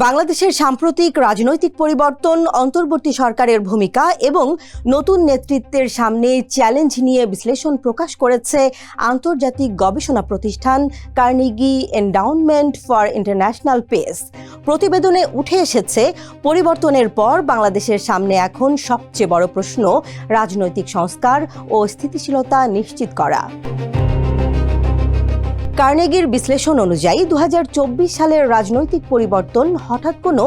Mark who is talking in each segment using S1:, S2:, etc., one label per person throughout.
S1: বাংলাদেশের সাম্প্রতিক রাজনৈতিক পরিবর্তন, অন্তর্বর্তী সরকারের ভূমিকা এবং নতুন নেতৃত্বের সামনে চ্যালেঞ্জ নিয়ে বিশ্লেষণ প্রকাশ করেছে আন্তর্জাতিক গবেষণা প্রতিষ্ঠান কার্নেগি এন্ডাউনমেন্ট ফর ইন্টারন্যাশনাল পিস। প্রতিবেদনে উঠে এসেছে, পরিবর্তনের পর বাংলাদেশের সামনে এখন সবচেয়ে বড় প্রশ্ন রাজনৈতিক সংস্কার ও স্থিতিশীলতা নিশ্চিত করা। কার্নেগির বিশ্লেষণ অনুযায়ী ২০২৪ সালের রাজনৈতিক পরিবর্তন হঠাৎ কোনো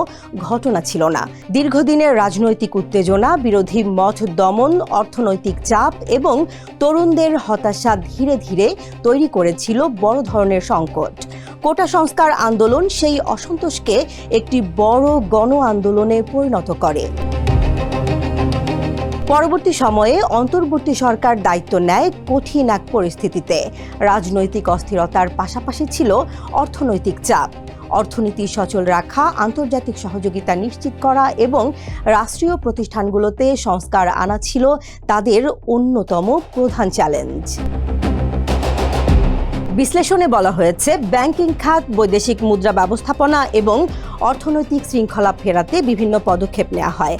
S1: ঘটনা ছিল না। দীর্ঘদিনের রাজনৈতিক উত্তেজনা, বিরোধী মত দমন, অর্থনৈতিক চাপ এবং তরুণদের হতাশা ধীরে ধীরে তৈরি করেছিল বড় ধরনের সংকট। কোটা সংস্কার আন্দোলন সেই অসন্তোষকে একটি বড় গণ আন্দোলনে পরিণত করে। পরবর্তী সময়ে অন্তর্বর্তী সরকার দায়িত্ব নেয় কঠিন এক পরিস্থিতিতে। রাজনৈতিক অস্থিরতার পাশাপাশি ছিল অর্থনৈতিক চাপ। অর্থনীতি সচল রাখা, আন্তর্জাতিক সহযোগিতা নিশ্চিত করা এবং রাষ্ট্রীয় প্রতিষ্ঠানগুলোতে সংস্কার আনা ছিল তাদের অন্যতম প্রধান চ্যালেঞ্জ। বিশ্লেষণে বলা হয়েছে, ব্যাংকিং খাত, বৈদেশিক মুদ্রা ব্যবস্থাপনা এবং অর্থনৈতিক শৃঙ্খলা ফেরাতে বিভিন্ন পদক্ষেপ নেওয়া হয়।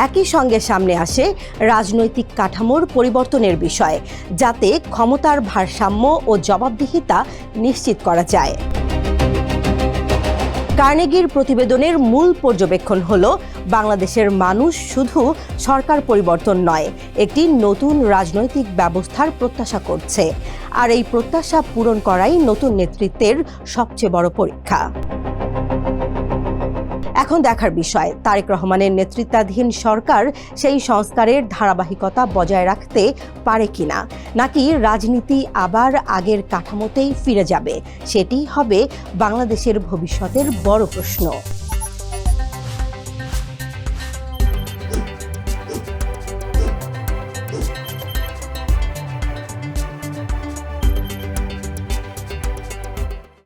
S1: একই সঙ্গে সামনে আসে রাজনৈতিক কাঠামোর পরিবর্তনের বিষয়, যাতে ক্ষমতার ভারসাম্য ও জবাবদিহিতা নিশ্চিত করা যায়। কার্নেগির প্রতিবেদনের মূল পর্যবেক্ষণ হলো, বাংলাদেশের মানুষ শুধু সরকার পরিবর্তন নয়, একটি নতুন রাজনৈতিক ব্যবস্থার প্রত্যাশা করছে। আর এই প্রত্যাশা পূরণ করাই নতুন নেতৃত্বের সবচেয়ে বড় পরীক্ষা। এখন দেখার বিষয়, তারেক রহমানের নেতৃত্বাধীন সরকার সেই সংস্কারের ধারাবাহিকতা বজায় রাখতে পারে কিনা, নাকি রাজনীতি আবার আগের কাঠামোতেই ফিরে যাবে। সেটি হবে বাংলাদেশের ভবিষ্যতের বড় প্রশ্ন।